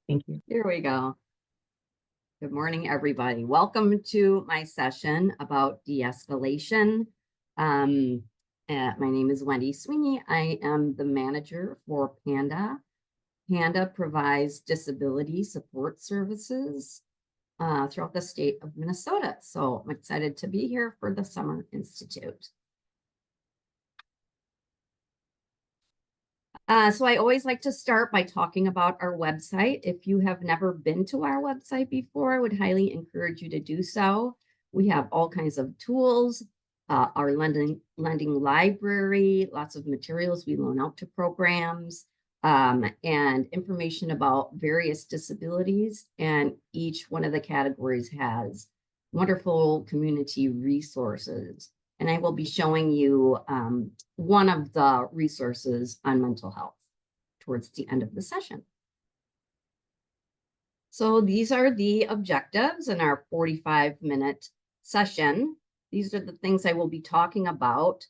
Thank you. Here we go. Good morning, everybody. Welcome to my session about de-escalation. My name is Wendy Sweeney. I am the manager for PANDA. PANDA provides disability support services throughout the state of Minnesota. So I'm excited to be here for the Summer Institute. So I always like to start by talking about our website. If you have never been to our website before, I would highly encourage you to do so. We have all kinds of tools, our lending library, lots of materials we loan out to programs, and information about various disabilities. And each one of the categories has wonderful community resources. And I will be showing you one of the resources on mental health towards the end of the session. So these are the objectives in our 45-minute session. These are the things I will be talking about.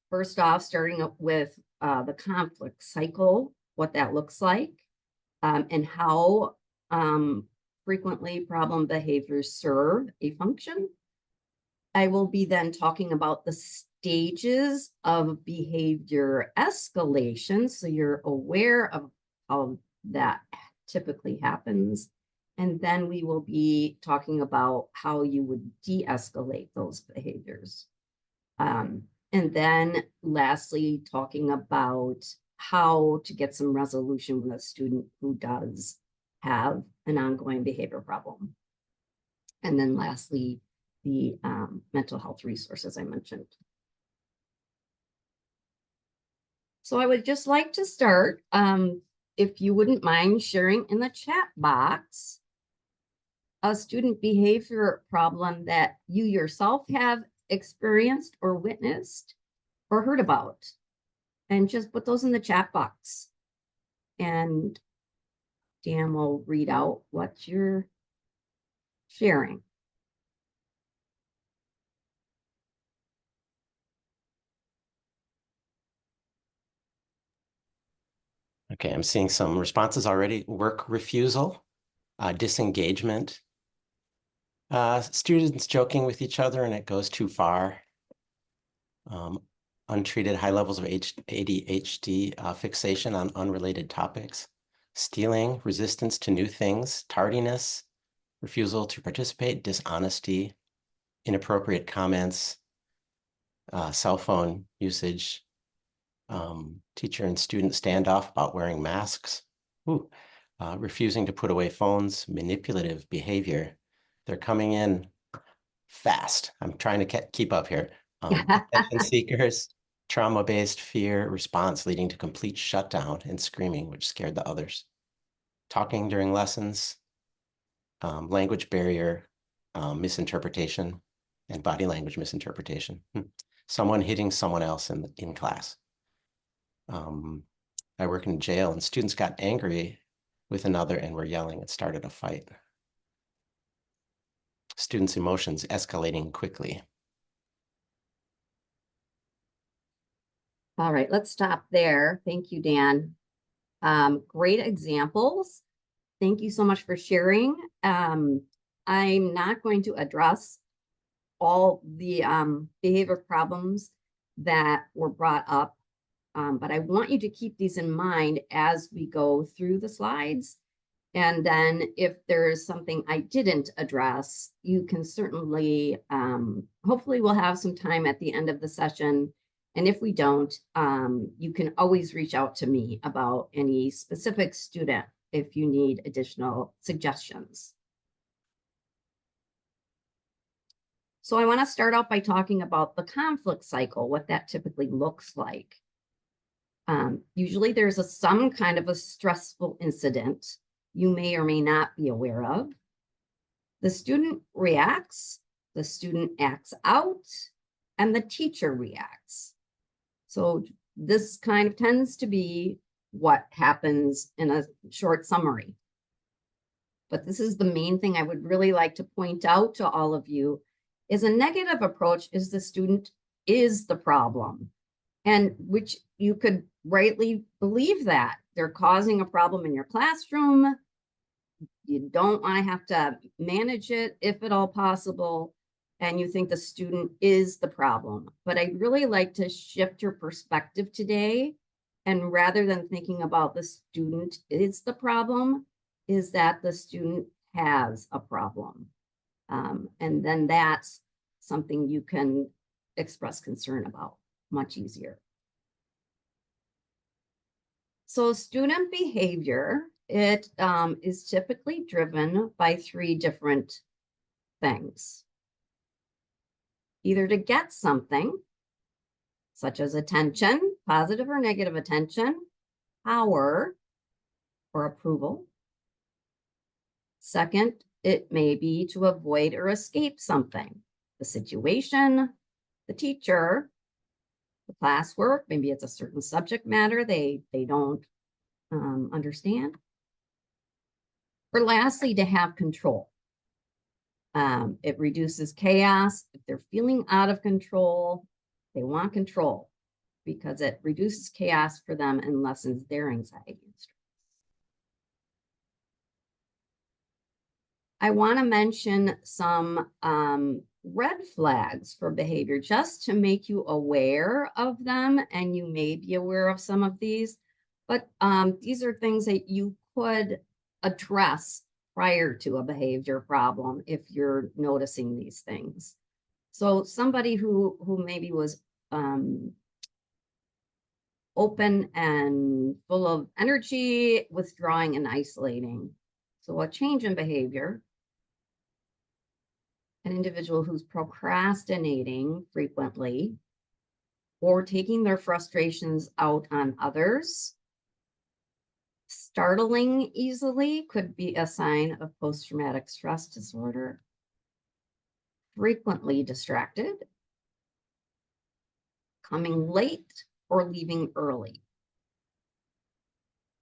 First off, starting up with the conflict cycle, what that looks like, and how frequently problem behaviors serve a function. I will be then talking about the stages of behavior escalation, so you're aware of how that typically happens. And then we will be talking about how you would de-escalate those behaviors. And then lastly, talking about how to get some resolution with a student who does have an ongoing behavior problem. And then lastly, the mental health resources I mentioned. So I would just like to start, if you wouldn't mind sharing in the chat box a student behavior problem that you yourself have experienced or witnessed or heard about, and just put those in the chat box. And Dan will read out what you're sharing. Okay, I'm seeing some responses already. Work refusal, disengagement, students joking with each other and it goes too far, untreated high levels of ADHD, fixation on unrelated topics, stealing, resistance to new things, tardiness, refusal to participate, dishonesty, inappropriate comments, cell phone usage, teacher and student standoff about wearing masks, refusing to put away phones, manipulative behavior. They're coming in fast. I'm trying to keep up here. Attention seekers, trauma-based fear response leading to complete shutdown and screaming, which scared the others. Talking during lessons, language barrier, misinterpretation, and body language misinterpretation. Someone hitting someone else in class. I work in jail and students got angry with another and were yelling. It started a fight. Students' emotions escalating quickly. All right, let's stop there. Thank you, Dan. Great examples. Thank you so much for sharing. I'm not going to address all the behavior problems that were brought up, but I want you to keep these in mind as we go through the slides. And then if there's something I didn't address, you can certainly, hopefully we'll have some time at the end of the session. And if we don't, you can always reach out to me about any specific student if you need additional suggestions. So I want to start out by talking about the conflict cycle, what that typically looks like. Usually there's some kind of a stressful incident you may or may not be aware of. The student reacts, the student acts out, and the teacher reacts. So this kind of tends to be what happens in a short summary. But this is the main thing I would really like to point out to all of you, is a negative approach is the student is the problem, and which you could rightly believe that they're causing a problem in your classroom. You don't want to have to manage it if at all possible, and you think the student is the problem. But I'd really like to shift your perspective today, and rather than thinking about the student is the problem, is that the student has a problem. And then that's something you can express concern about much easier. So student behavior, it is typically driven by 3 different things. Either to get something, such as attention, positive or negative attention, power, or approval. Second, it may be to avoid or escape something, the situation, the teacher, the classwork, maybe it's a certain subject matter they don't understand. Or lastly, to have control. It reduces chaos. If they're feeling out of control, they want control because it reduces chaos for them and lessens their anxiety and stress. I want to mention some red flags for behavior just to make you aware of them, and you may be aware of some of these, but these are things that you could address prior to a behavior problem if you're noticing these things. So somebody who maybe was open and full of energy, withdrawing and isolating. So a change in behavior. An individual who's procrastinating frequently or taking their frustrations out on others. Startling easily could be a sign of post-traumatic stress disorder. Frequently distracted. Coming late or leaving early.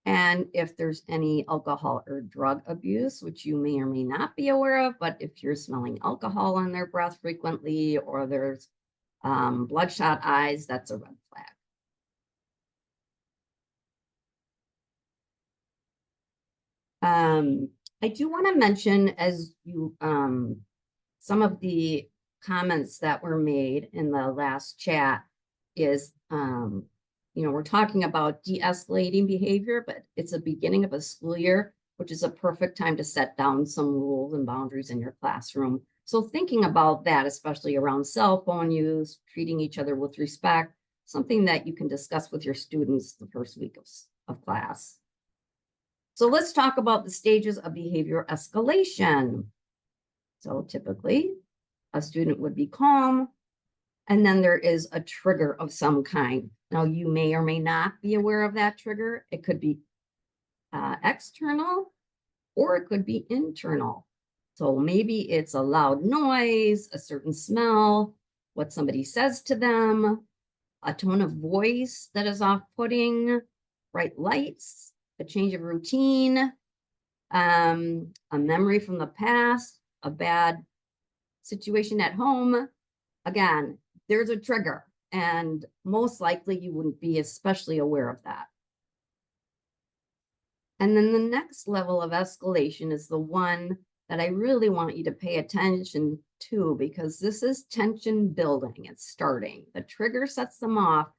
And if there's any alcohol or drug abuse, which you may or may not be aware of, but if you're smelling alcohol on their breath frequently, or there's bloodshot eyes, that's a red flag. I do want to mention, as you some of the comments that were made in the last chat is we're talking about de-escalating behavior, but it's the beginning of a school year, which is a perfect time to set down some rules and boundaries in your classroom. So thinking about that, especially around cell phone use, treating each other with respect, something that you can discuss with your students the first week of class. So let's talk about the stages of behavior escalation. So typically, a student would be calm, and then there is a trigger of some kind. Now, you may or may not be aware of that trigger. It could be external, or it could be internal. So maybe it's a loud noise, a certain smell, what somebody says to them, a tone of voice that is off-putting, bright lights, a change of routine, a memory from the past, a bad situation at home. Again, there's a trigger, and most likely you wouldn't be especially aware of that. And then the next level of escalation is the one that I really want you to pay attention to, because this is tension building. It's starting. The trigger sets them off,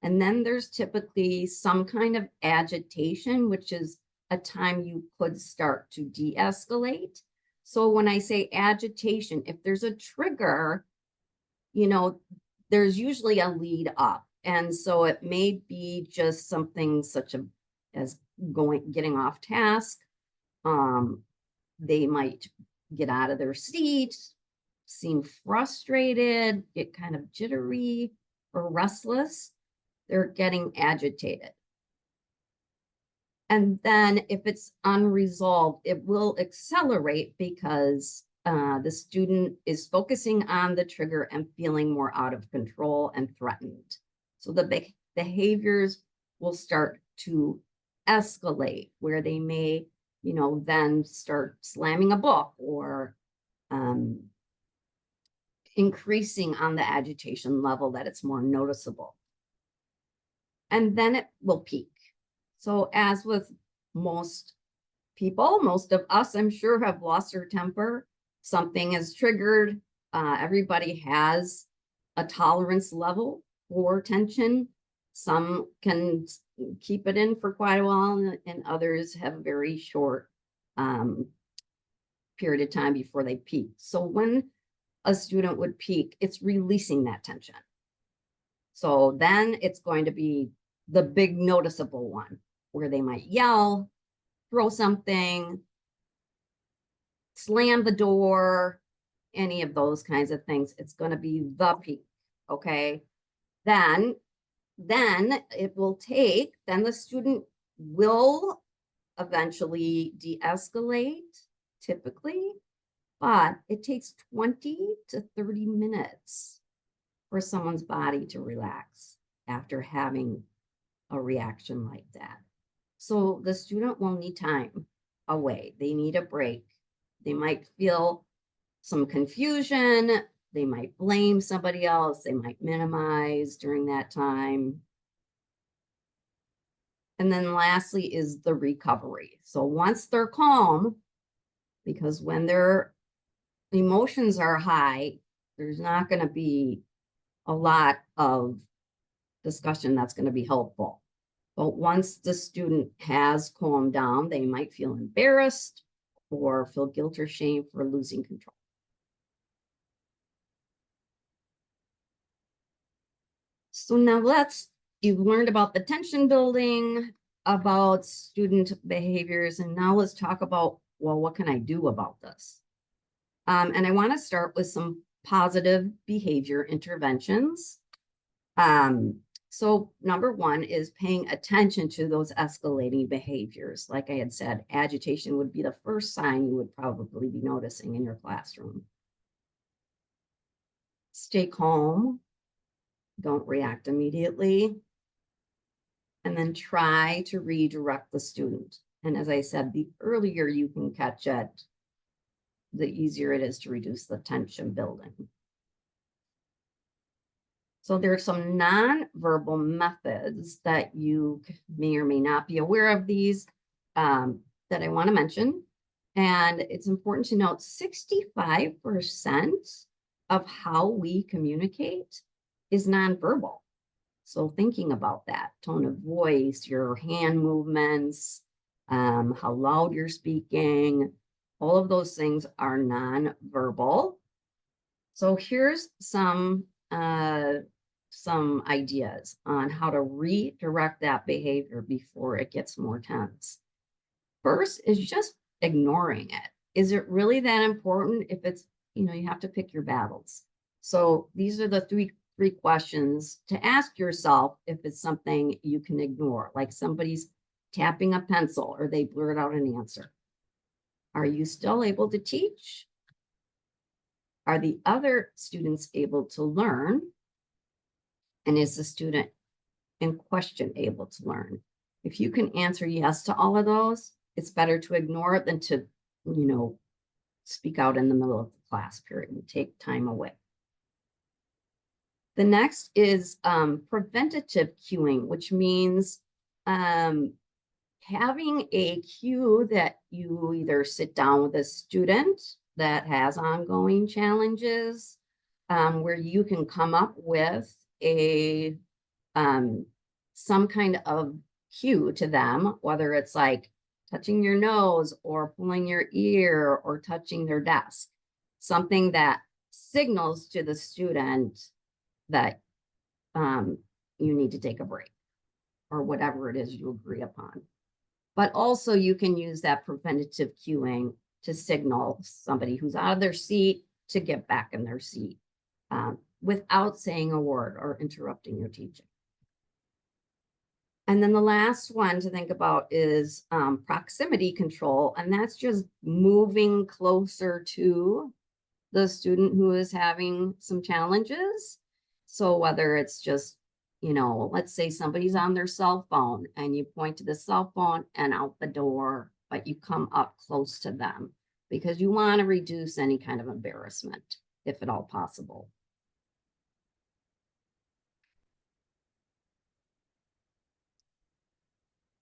and then there's typically some kind of agitation, which is a time you could start to de-escalate. So when I say agitation, if there's a trigger, there's usually a lead up. And so it may be just something such as getting off task. They might get out of their seat, seem frustrated, get kind of jittery or restless. They're getting agitated. And then if it's unresolved, it will accelerate because the student is focusing on the trigger and feeling more out of control and threatened. So the behaviors will start to escalate, where they may, then start slamming a book or increasing on the agitation level that it's more noticeable. and then it will peak. So as with most people, most of us, I'm sure, have lost their temper. Something is triggered. Everybody has a tolerance level for tension. Some can keep it in for quite a while, and others have a very short period of time before they peak. So when a student would peak, it's releasing that tension. So then it's going to be the big noticeable one where they might yell, throw something, slam the door, any of those kinds of things. It's going to be the peak. Okay. Then it will take, then the student will eventually de-escalate typically, but it takes 20 to 30 minutes for someone's body to relax after having a reaction like that. So the student will need time away. They need a break. They might feel some confusion. They might blame somebody else. They might minimize during that time. And then lastly is the recovery. So once they're calm, because when their emotions are high, there's not going to be a lot of discussion that's going to be helpful. But once the student has calmed down, they might feel embarrassed or feel guilt or shame for losing control. So now you've learned about the tension building, about student behaviors, and now let's talk about, well, what can I do about this? And I want to start with some positive behavior interventions. So number one is paying attention to those escalating behaviors. Like I had said, agitation would be the first sign you would probably be noticing in your classroom. Stay calm. Don't react immediately. And then try to redirect the student. And as I said, the earlier you can catch it, the easier it is to reduce the tension building. So there are some nonverbal methods that you may or may not be aware of these that I want to mention. And it's important to note 65% of how we communicate is nonverbal. So thinking about that, tone of voice, your hand movements, how loud you're speaking, all of those things are nonverbal. So here's some ideas on how to redirect that behavior before it gets more tense. First is just ignoring it. Is it really that important? If it's, you have to pick your battles. So these are the three questions to ask yourself if it's something you can ignore, like somebody's tapping a pencil or they blurt out an answer. Are you still able to teach? Are the other students able to learn? And is the student in question able to learn? If you can answer yes to all of those, it's better to ignore it than to, speak out in the middle of the class period and take time away. The next is preventative cueing, which means having a cue that you either sit down with a student that has ongoing challenges, where you can come up with some kind of cue to them, whether it's like touching your nose or pulling your ear or touching their desk, something that signals to the student that you need to take a break or whatever it is you agree upon. But also you can use that preventative cueing to signal somebody who's out of their seat to get back in their seat without saying a word or interrupting your teaching. And then the last one to think about is proximity control. And that's just moving closer to the student who is having some challenges. So whether it's just, let's say somebody's on their cell phone and you point to the cell phone and out the door, but you come up close to them because you want to reduce any kind of embarrassment, if at all possible.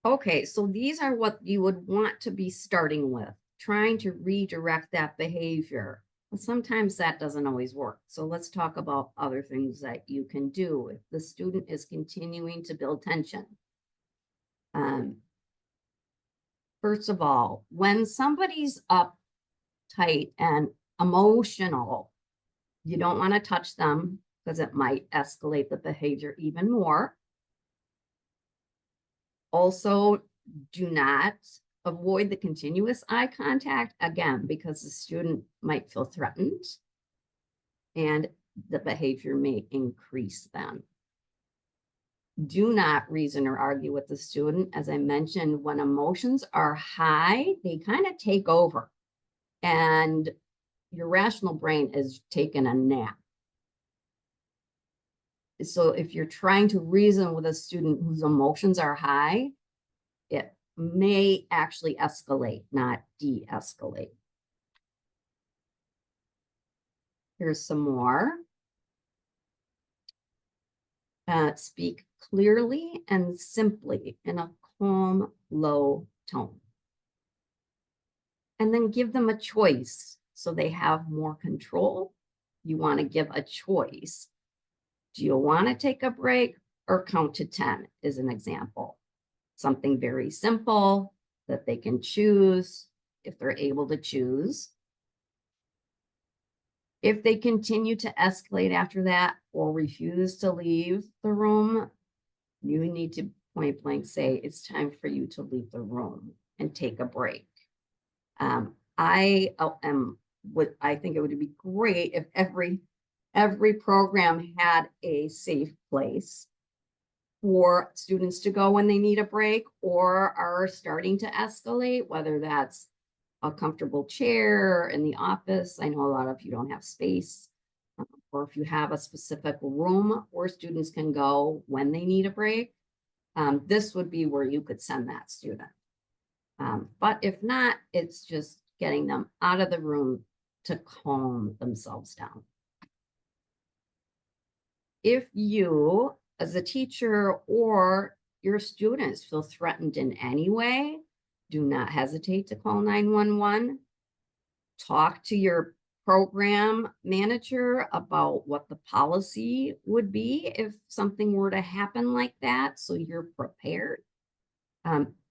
Okay, so these are what you would want to be starting with, trying to redirect that behavior. But sometimes that doesn't always work. So let's talk about other things that you can do if the student is continuing to build tension. First of all, when somebody's uptight and emotional, you don't want to touch them because it might escalate the behavior even more. Also, do not avoid the continuous eye contact, again, because the student might feel threatened and the behavior may increase then. Do not reason or argue with the student. As I mentioned, when emotions are high, they kind of take over and your rational brain is taking a nap. So if you're trying to reason with a student whose emotions are high, it may actually escalate, not de-escalate. Here's some more. Speak clearly and simply in a calm, low tone. And then give them a choice so they have more control. You want to give a choice. Do you want to take a break or count to 10 is an example. Something very simple that they can choose if they're able to choose. If they continue to escalate after that or refuse to leave the room, you need to point blank say it's time for you to leave the room and take a break. I think it would be great if every program had a safe place for students to go when they need a break or are starting to escalate, whether that's a comfortable chair in the office. I know a lot of you don't have space, or if you have a specific room where students can go when they need a break, this would be where you could send that student. But if not, it's just getting them out of the room to calm themselves down. If you, as a teacher or your students, feel threatened in any way, do not hesitate to call 911. Talk to your program manager about what the policy would be if something were to happen like that, so you're prepared.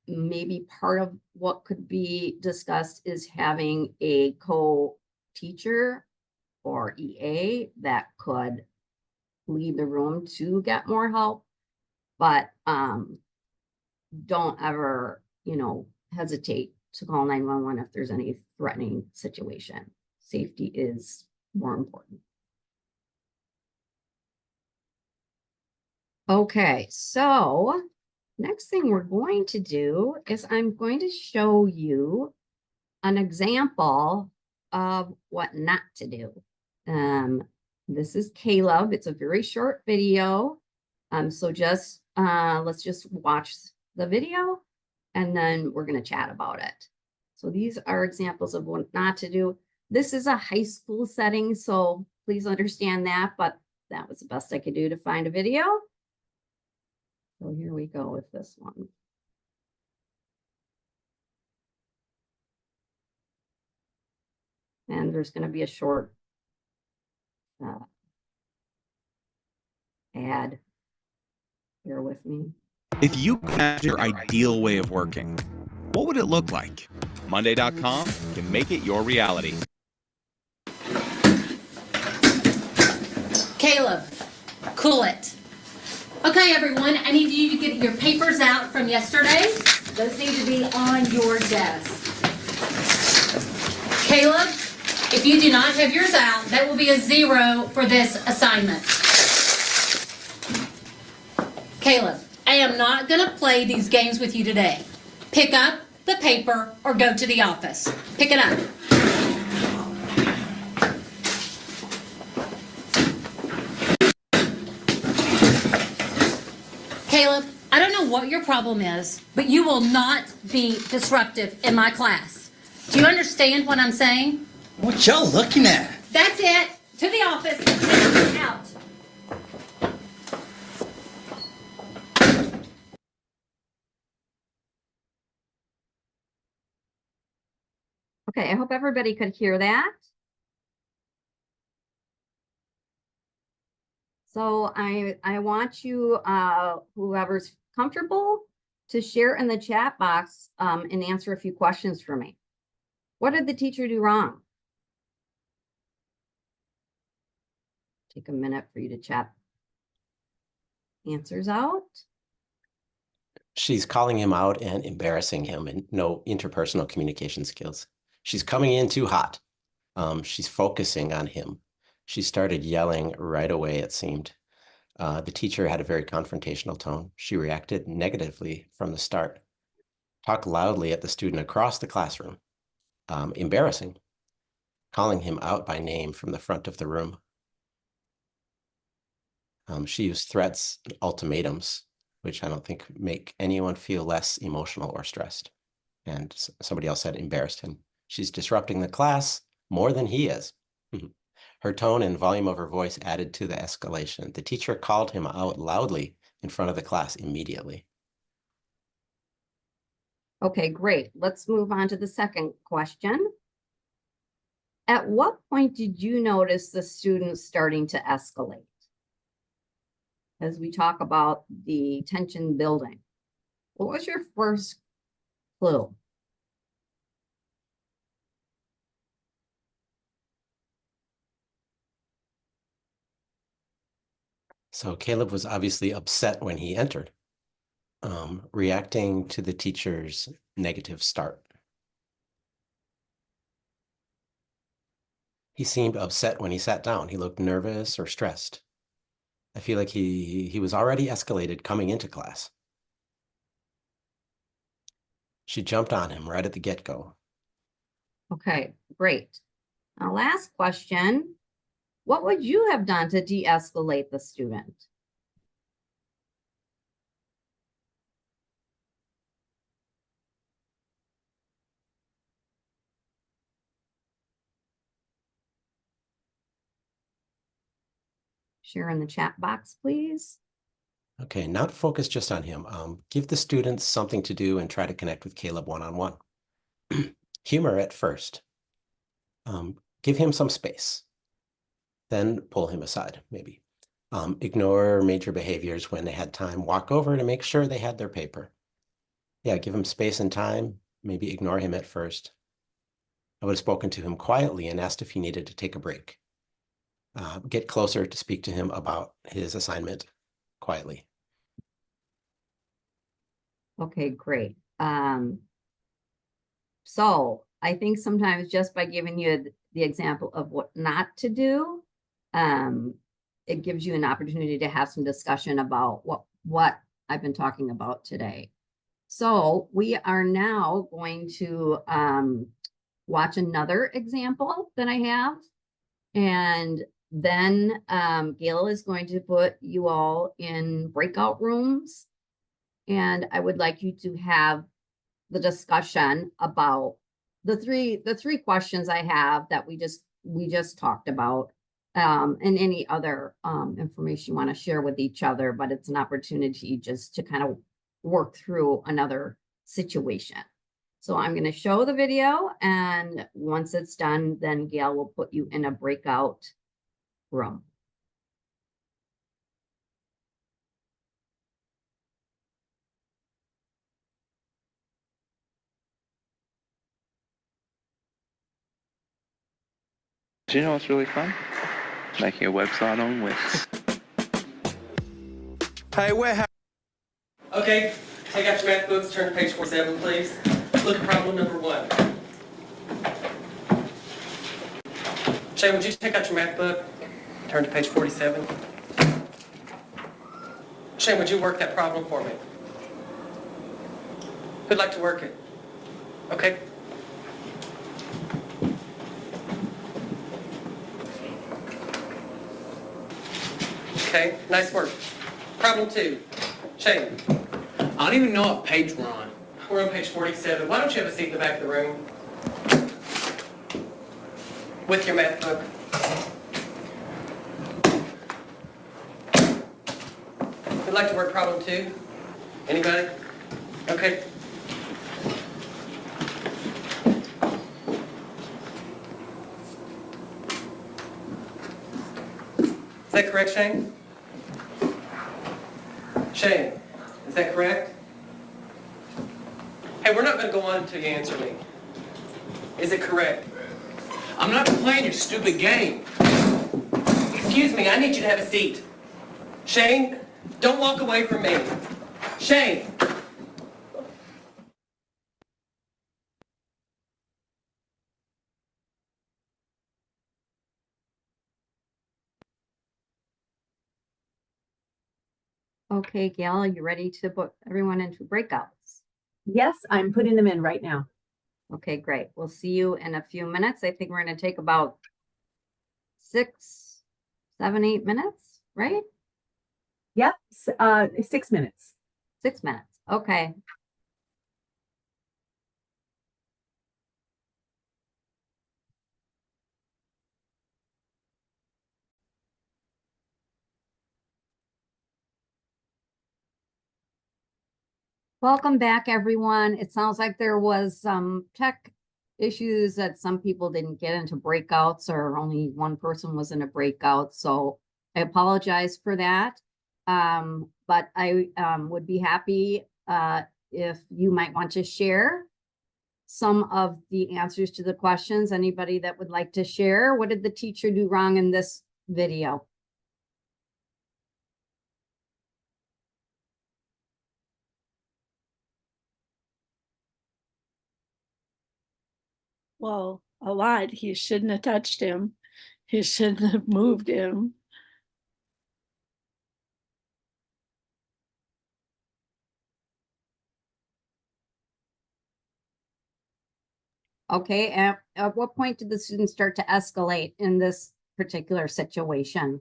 Maybe part of what could be discussed is having a co-teacher or EA that could leave the room to get more help, but don't ever, hesitate to call 911 if there's any threatening situation. Safety is more important. Okay, so next thing we're going to do is I'm going to show you an example of what not to do. This is Caleb. It's a very short video. So just let's just watch the video and then we're going to chat about it. So these are examples of what not to do. This is a high school setting, so please understand that, but that was the best I could do to find a video. So here we go with this one. And there's going to be a short ad. Bear with me. If you could have your ideal way of working, what would it look like? Monday.com can make it your reality. Caleb, cool it. Okay, everyone, I need you to get your papers out from yesterday. Those need to be on your desk. Caleb, if you do not have yours out, that will be a 0 for this assignment. Caleb, I am not going to play these games with you today. Pick up the paper or go to the office. Pick it up. Caleb, I don't know what your problem is, but you will not be disruptive in my class. Do you understand what I'm saying? What y'all looking at? That's it. To the office. Out. Okay, I hope everybody could hear that. So I want you, whoever's comfortable, to share in the chat box and answer a few questions for me. What did the teacher do wrong? Take a minute for you to chat answers out. She's calling him out and embarrassing him, and no interpersonal communication skills. She's coming in too hot. She's focusing on him. She started yelling right away, it seemed. The teacher had a very confrontational tone. She reacted negatively from the start. Talked loudly at the student across the classroom. Embarrassing. Calling him out by name from the front of the room. She used threats, ultimatums, which I don't think make anyone feel less emotional or stressed. And somebody else said embarrassed him. She's disrupting the class more than he is. Her tone and volume of her voice added to the escalation. The teacher called him out loudly in front of the class immediately. Okay, great. Let's move on to the second question. At what point did you notice the students starting to escalate? As we talk about the tension building, what was your first clue? So Caleb was obviously upset when he entered, reacting to the teacher's negative start. He seemed upset when he sat down. He looked nervous or stressed. I feel like he was already escalated coming into class. She jumped on him right at the get-go. Okay, great. Now, last question. What would you have done to de-escalate the student? Share in the chat box, please. Okay, not focus just on him. Give the students something to do and try to connect with Caleb one-on-one. Humor at first. Give him some space. Then pull him aside, maybe. Ignore major behaviors when they had time. Walk over to make sure they had their paper. Yeah, give him space and time. Maybe ignore him at first. I would have spoken to him quietly and asked if he needed to take a break. Get closer to speak to him about his assignment quietly. Okay, great. So I think sometimes just by giving you the example of what not to do, it gives you an opportunity to have some discussion about what I've been talking about today. So we are now going to watch another example that I have. And then Gail is going to put you all in breakout rooms. And I would like you to have the discussion about the three questions I have that we just talked about, and any other information you want to share with each other, but it's an opportunity just to kind of work through another situation. So I'm going to show the video, and once it's done, then Gail will put you in a breakout room. Do you know what's really fun? Making a website on Wix. Hey, Okay, take out your math books, turn to page 47, please. Look at problem number 1. Shane, would you take out your math book, turn to page 47? Shane, would you work that problem for me? Who'd like to work it? Okay. Okay, nice work. Problem 2. Shane. I don't even know what page we're on. We're on page 47. Why don't you have a seat in the back of the room? With your math book. Would like to work problem 2? Anybody? Okay. that correct, Shane? Shane, is that correct? Hey, we're not going to go on until you answer me. Is it correct? I'm not playing your stupid game. Excuse me, I need you to have a seat. Shane, don't walk away from me. Shane! Okay, Gail, are you ready to put everyone into breakouts? Yes, I'm putting them in right now. Okay, great. We'll see you in a few minutes. I think we're going to take about 6, 7, 8 minutes, right? Yep, 6 minutes. 6 minutes. Okay. Welcome back, everyone. It sounds like there was some tech issues that some people didn't get into breakouts, or only one person was in a breakout. So I apologize for that. But I would be happy if you might want to share some of the answers to the questions. Anybody that would like to share? What did the teacher do wrong in this video? Well, a lot. He shouldn't have touched him. He shouldn't have moved him. Okay, at what point did the students start to escalate in this particular situation?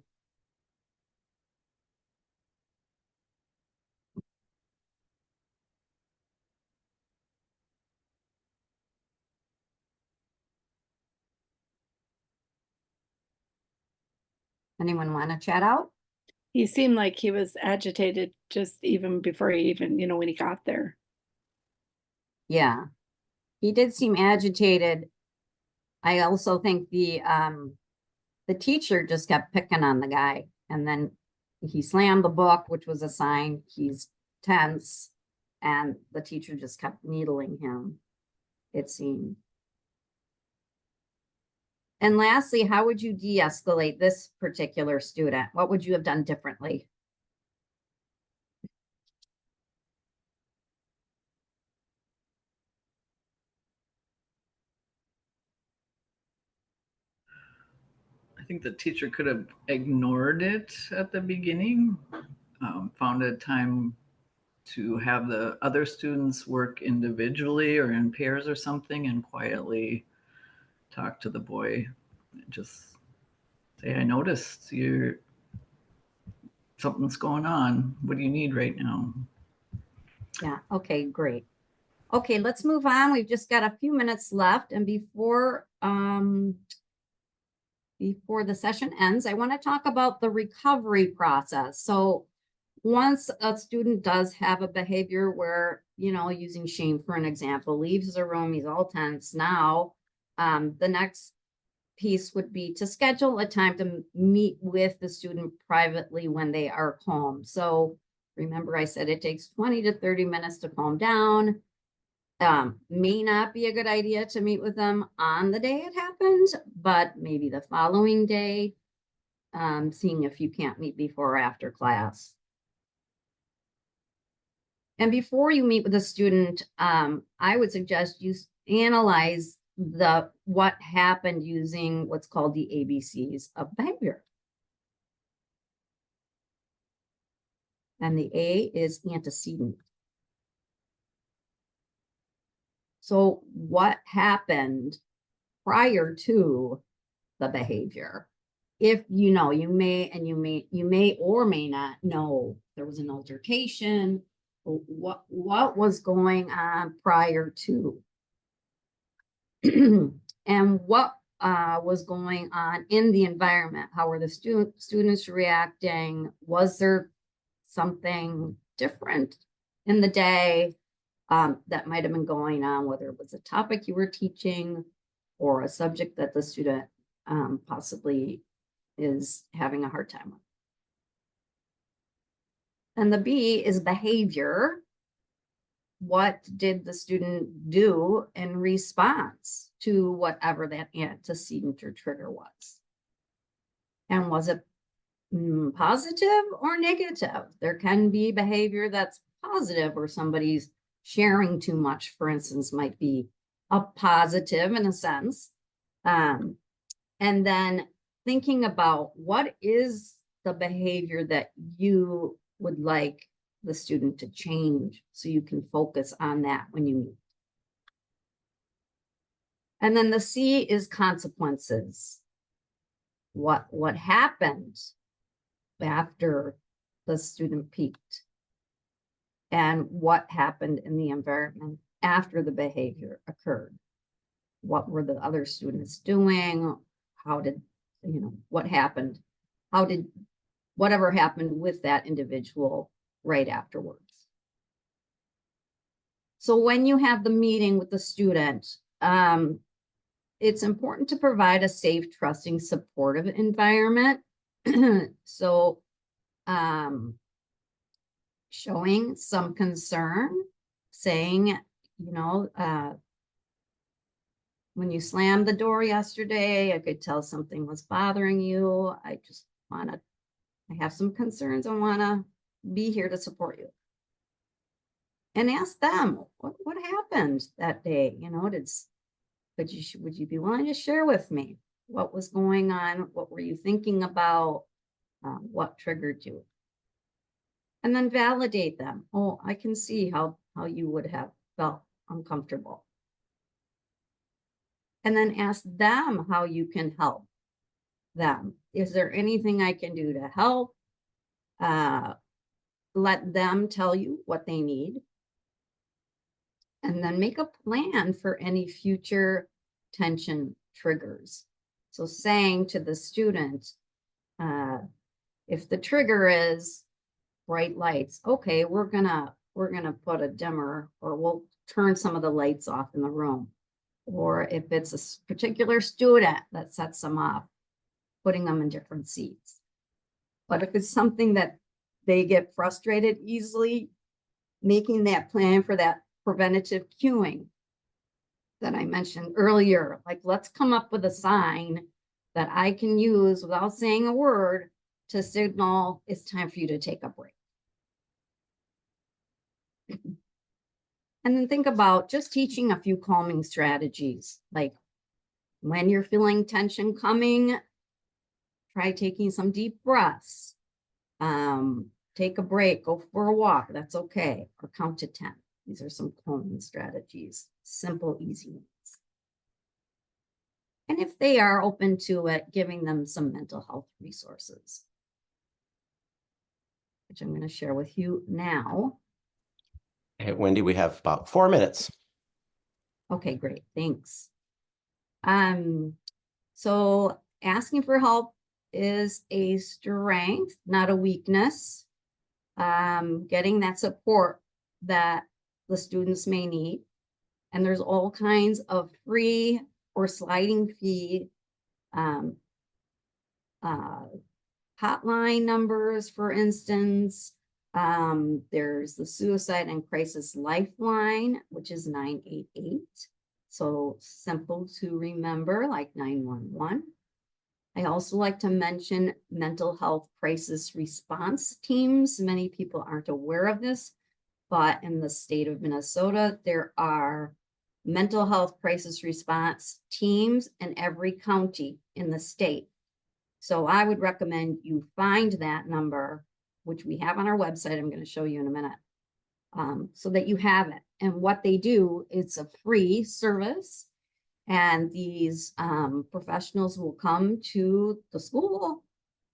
Anyone want to chat out? He seemed like he was agitated just even before he even, when he got there. Yeah, he did seem agitated. I also think the teacher just kept picking on the guy, and then he slammed the book, which was a sign he's tense, and the teacher just kept needling him, it seemed. And lastly, how would you de-escalate this particular student? What would you have done differently? I think the teacher could have ignored it at the beginning, found a time to have the other students work individually or in pairs or something, and quietly talk to the boy. Just say, I noticed something's going on. What do you need right now? Yeah, okay, great. Okay, let's move on. We've just got a few minutes left, and before the session ends, I want to talk about the recovery process. So once a student does have a behavior where, using Shane for an example, leaves the room, he's all tense. Now, the next piece would be to schedule a time to meet with the student privately when they are calm. So remember, I said it takes 20 to 30 minutes to calm down. May not be a good idea to meet with them on the day it happened, but maybe the following day, seeing if you can't meet before or after class. And before you meet with a student, I would suggest you analyze what happened using what's called the ABCs of behavior. And the A is antecedent. So what happened prior to the behavior? If you may or may not know there was an altercation, what was going on prior to, and what was going on in the environment? How were the students reacting? Was there something different in the day that might have been going on, whether it was a topic you were teaching or a subject that the student possibly is having a hard time with? And the B is behavior. What did the student do in response to whatever that antecedent or trigger was? And was it positive or negative? There can be behavior that's positive, or somebody's sharing too much, for instance, might be a positive in a sense. And then thinking about what is the behavior that you would like the student to change, so you can focus on that when you meet. And then the C is consequences. What happened after the student peaked, and what happened in the environment after the behavior occurred? What were the other students doing? How did, what happened? How did whatever happened with that individual right afterwards? So when you have the meeting with the student, it's important to provide a safe, trusting, supportive environment. So showing some concern, saying, when you slammed the door yesterday, I could tell something was bothering you. I have some concerns. I want to be here to support you. And ask them, what happened that day? Would you be willing to share with me what was going on? What were you thinking about? What triggered you? And then validate them. Oh, I can see how you would have felt uncomfortable. And then ask them how you can help them. Is there anything I can do to help? Let them tell you what they need. And then make a plan for any future tension triggers. So saying to the student, if the trigger is bright lights, okay, we're gonna put a dimmer, or we'll turn some of the lights off in the room. Or if it's a particular student that sets them off, putting them in different seats. But if it's something that they get frustrated easily, making that plan for that preventative cueing that I mentioned earlier, like let's come up with a sign that I can use without saying a word to signal it's time for you to take a break. And then think about just teaching a few calming strategies, like when you're feeling tension coming, try taking some deep breaths. Take a break, go for a walk, that's okay, or count to 10. These are some calming strategies, simple, easy ones. And if they are open to it, giving them some mental health resources, which I'm going to share with you now. Hey, Wendy, we have about 4 minutes. Okay, great, thanks. So asking for help is a strength, not a weakness. Getting that support that the students may need. And there's all kinds of free or sliding fee hotline numbers, for instance. There's the Suicide and Crisis Lifeline, which is 988. So simple to remember, like 911. I also like to mention mental health crisis response teams. Many people aren't aware of this, but in the state of Minnesota, there are mental health crisis response teams in every county in the state. So I would recommend you find that number, which we have on our website. I'm going to show you in a minute, so that you have it. And what they do, it's a free service. And these professionals will come to the school,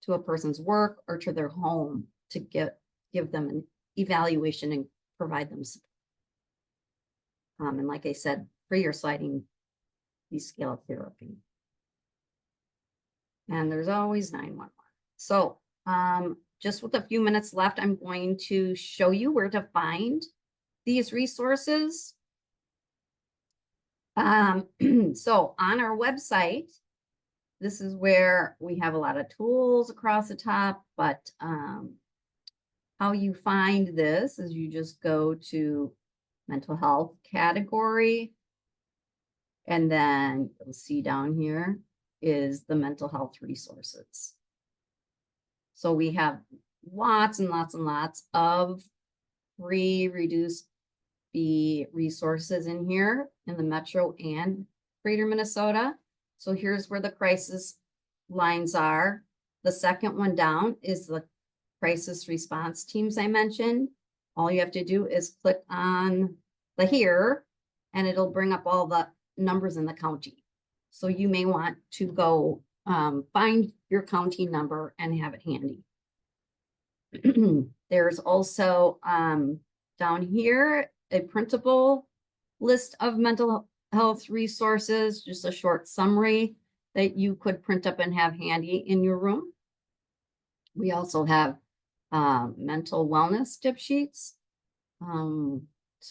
to a person's work, or to their home to give them an evaluation and provide them support. And like I said, free or sliding descale therapy. And there's always 911. So just with a few minutes left, I'm going to show you where to find these resources. So on our website, this is where we have a lot of tools across the top, but How you find this is you just go to mental health category. And then you'll see down here is the mental health resources. So we have lots and lots and lots of free reduced fee resources in here in the Metro and Greater Minnesota. So here's where the crisis lines are. The second one down is the crisis response teams I mentioned. All you have to do is click on the here, and it'll bring up all the numbers in the county. So you may want to go find your county number and have it handy. There's also down here a printable list of mental health resources, just a short summary that you could print up and have handy in your room. We also have mental wellness tip sheets. So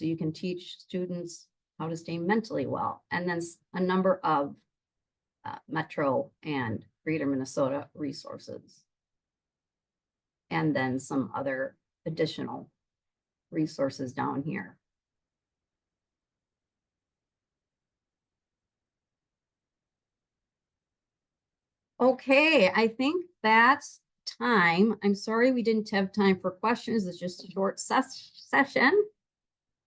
you can teach students how to stay mentally well. And then a number of Metro and Greater Minnesota resources. And then some other additional resources down here. Okay, I think that's time. I'm sorry we didn't have time for questions. It's just a short session.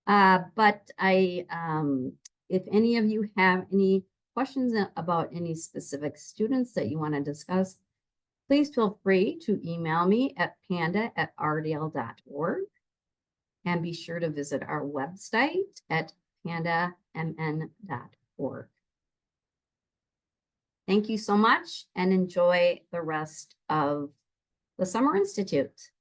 But if any of you have any questions about any specific students that you want to discuss, please feel free to email me at panda@rdl.org. And be sure to visit our website at pandamn.org. Thank you so much and enjoy the rest of the Summer Institute.